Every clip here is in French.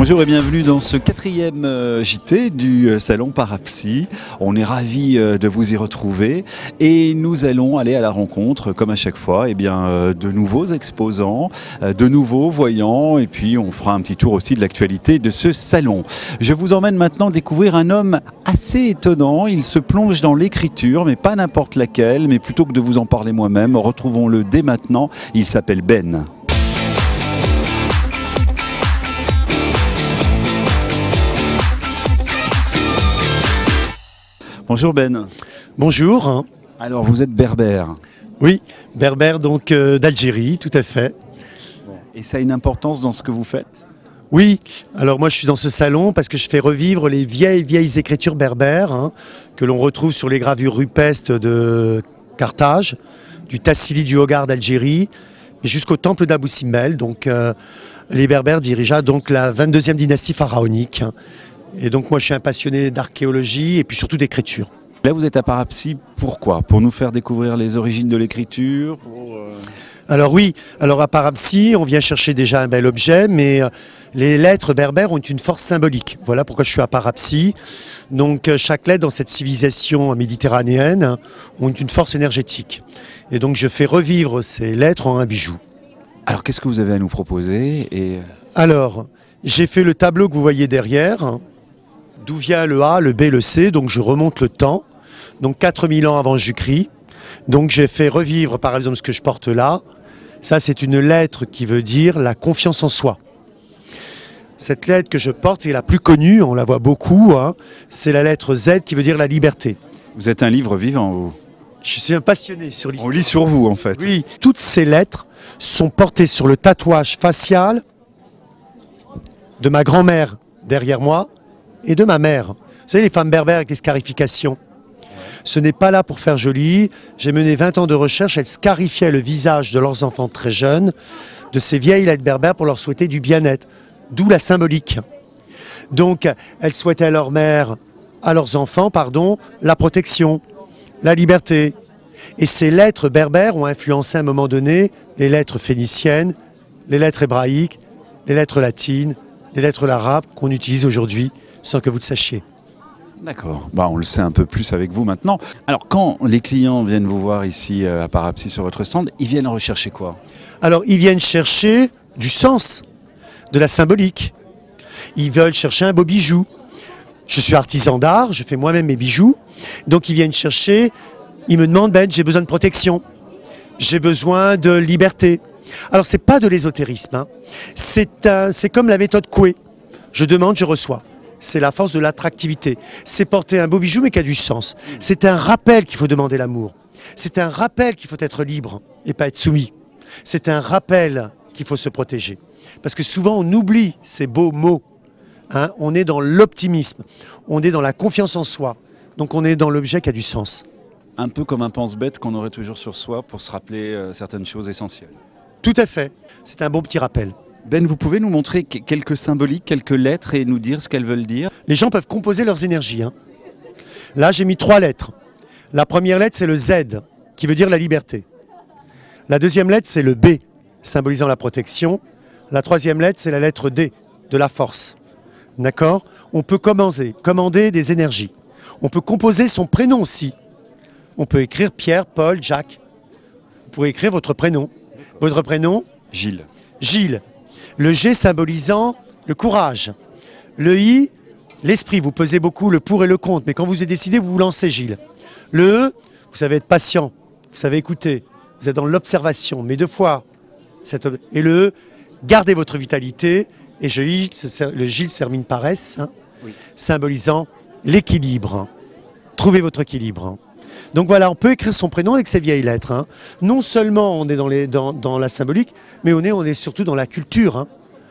Bonjour et bienvenue dans ce quatrième JT du Salon Parapsy. On est ravis de vous y retrouver et nous allons aller à la rencontre, comme à chaque fois, de nouveaux exposants, de nouveaux voyants, et puis on fera un petit tour aussi de l'actualité de ce salon. Je vous emmène maintenant découvrir un homme assez étonnant. Il se plonge dans l'écriture, mais pas n'importe laquelle, mais plutôt que de vous en parler moi-même, retrouvons-le dès maintenant. Il s'appelle Ben. Bonjour Ben. Bonjour. Alors vous êtes berbère. Oui, berbère donc d'Algérie, tout à fait. Et ça a une importance dans ce que vous faites? Oui, alors moi je suis dans ce salon parce que je fais revivre les vieilles écritures berbères que l'on retrouve sur les gravures rupestres de Carthage, du Tassili du Hogar d'Algérie, et jusqu'au temple d'Abou Simbel. Donc les berbères dirigea donc la 22e dynastie pharaonique. Et donc moi je suis un passionné d'archéologie et puis surtout d'écriture. Là vous êtes à Parapsy, pourquoi? Pour nous faire découvrir les origines de l'écriture Alors oui, alors à Parapsy on vient chercher déjà un bel objet, mais les lettres berbères ont une force symbolique. Voilà pourquoi je suis à Parapsy. Donc chaque lettre dans cette civilisation méditerranéenne ont une force énergétique. Et donc je fais revivre ces lettres en un bijou. Alors qu'est-ce que vous avez à nous proposer Alors, j'ai fait le tableau que vous voyez derrière. D'où vient le A, le B, le C, donc je remonte le temps, donc 4000 ans avant Jésus-Christ. Donc j'ai fait revivre par exemple ce que je porte là. Ça c'est une lettre qui veut dire la confiance en soi. Cette lettre que je porte, c'est la plus connue, on la voit beaucoup, c'est la lettre Z qui veut dire la liberté. Vous êtes un livre vivant, vous. Je suis un passionné sur l'histoire. On lit sur vous en fait. Oui, toutes ces lettres sont portées sur le tatouage facial de ma grand-mère derrière moi, et de ma mère. Vous savez, les femmes berbères avec les scarifications, ce n'est pas là pour faire joli. J'ai mené 20 ans de recherche, elles scarifiaient le visage de leurs enfants très jeunes, de ces vieilles lettres berbères pour leur souhaiter du bien-être, d'où la symbolique. Donc, elles souhaitaient à leur mère, à leurs enfants, la protection, la liberté. Et ces lettres berbères ont influencé à un moment donné les lettres phéniciennes, les lettres hébraïques, les lettres latines, les lettres arabes qu'on utilise aujourd'hui sans que vous le sachiez. D'accord, on le sait un peu plus avec vous maintenant. Alors quand les clients viennent vous voir ici à Parapsy sur votre stand, ils viennent rechercher quoi? Alors ils viennent chercher du sens, de la symbolique. Ils veulent chercher un beau bijou. Je suis artisan d'art, je fais moi-même mes bijoux. Donc ils viennent chercher, ils me demandent, Ben, j'ai besoin de protection, j'ai besoin de liberté. Alors c'est pas de l'ésotérisme, c'est comme la méthode Coué. Je demande, je reçois. C'est la force de l'attractivité. C'est porter un beau bijou mais qui a du sens. C'est un rappel qu'il faut demander l'amour. C'est un rappel qu'il faut être libre et pas être soumis. C'est un rappel qu'il faut se protéger. Parce que souvent on oublie ces beaux mots. On est dans l'optimisme, on est dans la confiance en soi. Donc on est dans l'objet qui a du sens. Un peu comme un pense-bête qu'on aurait toujours sur soi pour se rappeler certaines choses essentielles. Tout à fait. C'est un bon petit rappel. Ben, vous pouvez nous montrer quelques symboliques, quelques lettres et nous dire ce qu'elles veulent dire? Les gens peuvent composer leurs énergies. Là, j'ai mis 3 lettres. La première lettre, c'est le Z, qui veut dire la liberté. La deuxième lettre, c'est le B, symbolisant la protection. La troisième lettre, c'est la lettre D, de la force. D'accord? On peut commander des énergies. On peut composer son prénom aussi. On peut écrire Pierre, Paul, Jacques. Vous pourrez écrire votre prénom. Votre prénom? Gilles. Gilles. Le G symbolisant le courage. Le I, l'esprit. Vous pesez beaucoup le pour et le contre. Mais quand vous êtes décidé, vous vous lancez, Gilles. Le E, vous savez être patient. Vous savez écouter. Vous êtes dans l'observation. Mais 2 fois. Et le E, gardez votre vitalité. Et le Gilles se termine par S, oui, symbolisant l'équilibre. Trouvez votre équilibre. Donc voilà, on peut écrire son prénom avec ces vieilles lettres. Non seulement on est dans la symbolique, mais on est surtout dans la culture.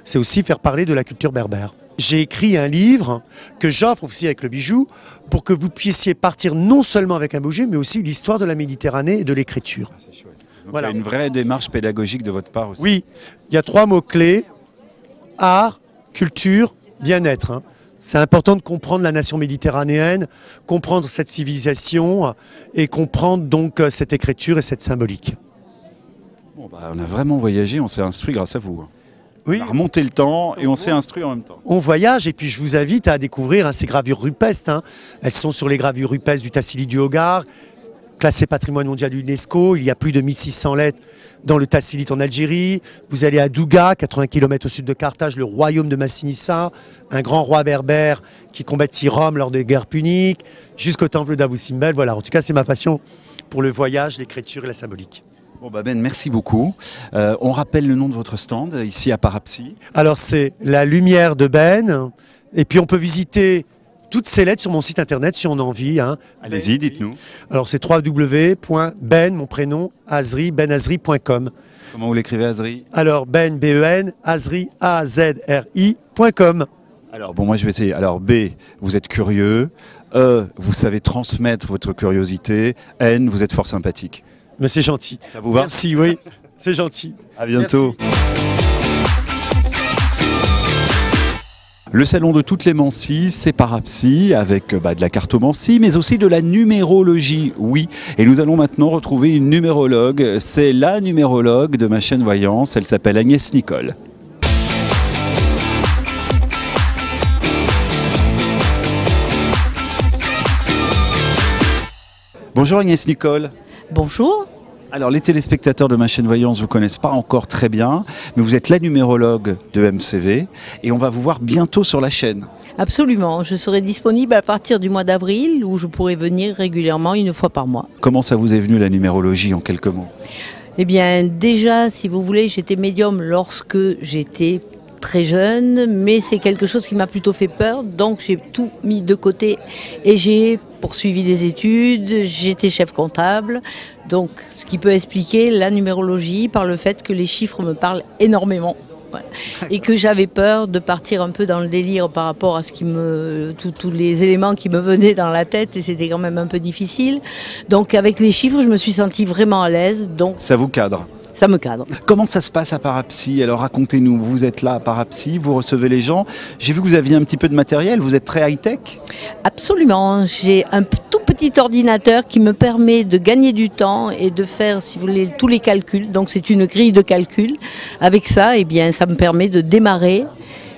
C'est aussi faire parler de la culture berbère. J'ai écrit un livre que j'offre aussi avec le bijou pour que vous puissiez partir non seulement avec un bijou, mais aussi l'histoire de la Méditerranée et de l'écriture. C'est chouette. Donc voilà. Il y a une vraie démarche pédagogique de votre part aussi. Oui, il y a 3 mots-clés: art, culture, bien-être. C'est important de comprendre la nation méditerranéenne, comprendre cette civilisation et comprendre donc cette écriture et cette symbolique. Bon, on a vraiment voyagé, on s'est instruit grâce à vous. Oui. On a remonté le temps et on s'est instruit en même temps. On voyage et puis je vous invite à découvrir ces gravures rupestres. Elles sont sur les gravures rupestres du Tassili du Hogar, classé patrimoine mondial de l'UNESCO. Il y a plus de 1600 lettres dans le Tassili en Algérie. Vous allez à Douga, 80 km au sud de Carthage, le royaume de Massinissa, un grand roi berbère qui combattit Rome lors des guerres puniques, jusqu'au temple d'Abou Simbel. Voilà, en tout cas, c'est ma passion pour le voyage, l'écriture et la symbolique. Bon bah Ben, merci beaucoup. On rappelle le nom de votre stand ici à Parapsy. Alors c'est la lumière de Ben, et puis on peut visiter toutes ces lettres sur mon site internet si on a envie. Allez-y, dites-nous. Alors c'est www.ben, mon prénom, Azri, benazri.com. Comment vous l'écrivez, Azri? Alors Ben, B-E-N, Azri, A-Z-R-I.com. Alors bon, moi je vais essayer. Alors B, vous êtes curieux. E, vous savez transmettre votre curiosité. N, vous êtes fort sympathique. Mais c'est gentil. Ça vous va? Merci, oui, c'est gentil. À bientôt. Merci. Le salon de toutes les mancies, c'est Parapsy, avec de la cartomancie, mais aussi de la numérologie, oui. Et nous allons maintenant retrouver une numérologue. C'est la numérologue de ma chaîne Voyance. Elle s'appelle Agnès Nicole. Bonjour Agnès Nicole. Bonjour. Alors les téléspectateurs de ma chaîne Voyance ne vous connaissent pas encore très bien, mais vous êtes la numérologue de MCV et on va vous voir bientôt sur la chaîne. Absolument, je serai disponible à partir du mois d'avril où je pourrai venir régulièrement une fois par mois. Comment ça vous est venu la numérologie en quelques mots? Eh bien déjà, si vous voulez, j'étais médium lorsque j'étais très jeune, mais c'est quelque chose qui m'a plutôt fait peur, donc j'ai tout mis de côté et j'ai poursuivi des études, j'étais chef comptable, donc ce qui peut expliquer la numérologie par le fait que les chiffres me parlent énormément. Voilà. Et que j'avais peur de partir un peu dans le délire par rapport à ce qui tous les éléments qui me venaient dans la tête et c'était quand même un peu difficile. Donc avec les chiffres, je me suis sentie vraiment à l'aise. Donc ça vous cadre? Ça me cadre. Comment ça se passe à Parapsy? Alors racontez-nous, vous êtes là à Parapsy, vous recevez les gens. J'ai vu que vous aviez un petit peu de matériel, vous êtes très high-tech? Absolument, j'ai un tout petit ordinateur qui me permet de gagner du temps et de faire, si vous voulez, tous les calculs. Donc c'est une grille de calcul. Avec ça, eh bien, ça me permet de démarrer.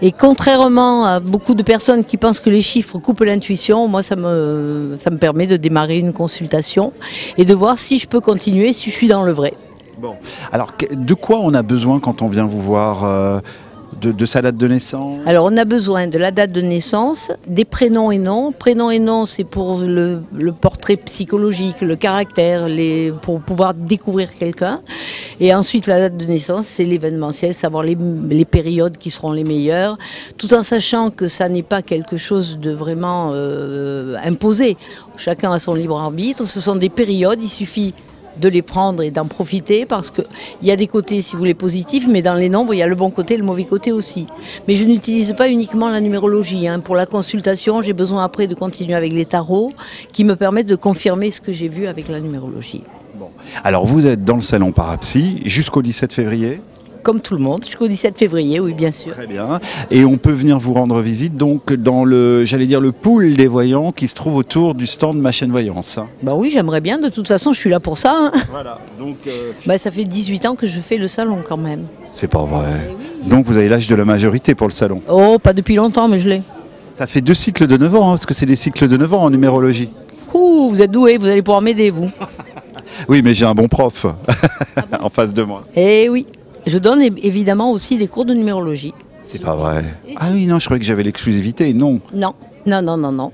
Et contrairement à beaucoup de personnes qui pensent que les chiffres coupent l'intuition, moi ça me permet de démarrer une consultation et de voir si je peux continuer, si je suis dans le vrai. Bon, alors de quoi on a besoin quand on vient vous voir de sa date de naissance? Alors on a besoin de la date de naissance, des prénoms et noms. Prénoms et noms, c'est pour le portrait psychologique, le caractère, pour pouvoir découvrir quelqu'un. Et ensuite la date de naissance, c'est l'événementiel, savoir les périodes qui seront les meilleures, tout en sachant que ça n'est pas quelque chose de vraiment imposé. Chacun a son libre arbitre, ce sont des périodes, il suffit de les prendre et d'en profiter parce qu'il y a des côtés, si vous voulez, positifs, mais dans les nombres, il y a le bon côté et le mauvais côté aussi. Mais je n'utilise pas uniquement la numérologie. Pour la consultation, j'ai besoin après de continuer avec les tarots qui me permettent de confirmer ce que j'ai vu avec la numérologie. Bon. Alors vous êtes dans le salon Parapsy jusqu'au 17 février? Comme tout le monde, jusqu'au 17 février, oui, bien sûr. Très bien. Et on peut venir vous rendre visite donc dans le pool des voyants qui se trouve autour du stand de ma chaîne Voyance. Bah oui, j'aimerais bien. De toute façon, je suis là pour ça. Voilà. Donc. Ça fait 18 ans que je fais le salon quand même. C'est pas vrai. Oui. Donc vous avez l'âge de la majorité pour le salon? Oh, pas depuis longtemps, mais je l'ai. Ça fait 2 cycles de 9 ans, parce que c'est des cycles de 9 ans en numérologie. Ouh, vous êtes doué, vous allez pouvoir m'aider, vous. Oui, mais j'ai un bon prof en face de moi. Eh oui. Je donne évidemment aussi des cours de numérologie. C'est pas vrai. Ah oui, non, je croyais que j'avais l'exclusivité, non. Non.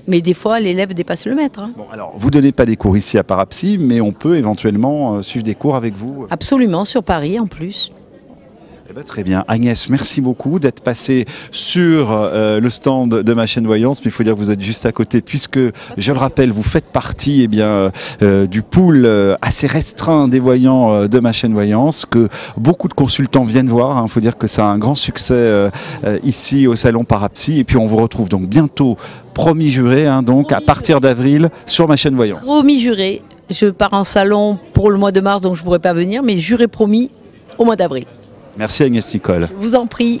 Mais des fois, l'élève dépasse le maître. Bon, alors, vous ne donnez pas des cours ici à Parapsy, mais on peut éventuellement suivre des cours avec vous. Absolument, sur Paris en plus. Eh bien, très bien. Agnès, merci beaucoup d'être passée sur le stand de ma chaîne Voyance. Mais il faut dire que vous êtes juste à côté, puisque, je le rappelle, vous faites partie du pool assez restreint des voyants de ma chaîne Voyance, que beaucoup de consultants viennent voir. Il faut dire que ça a un grand succès ici au salon Parapsy. Et puis on vous retrouve donc bientôt, promis juré, donc à partir d'avril, sur ma chaîne Voyance. Promis juré. Je pars en salon pour le mois de mars, donc je ne pourrai pas venir, mais juré promis au mois d'avril. Merci Agnès Nicole. Je vous en prie.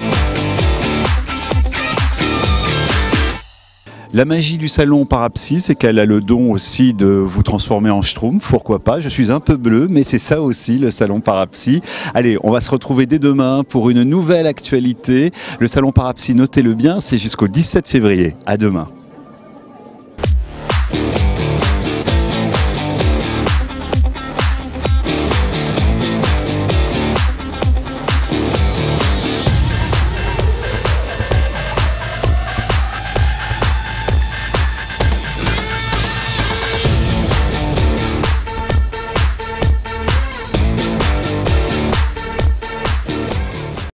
La magie du salon Parapsy, c'est qu'elle a le don aussi de vous transformer en schtroumpf, pourquoi pas. Je suis un peu bleu, mais c'est ça aussi le salon Parapsy. Allez, on va se retrouver dès demain pour une nouvelle actualité. Le salon Parapsy, notez-le bien, c'est jusqu'au 17 février. À demain.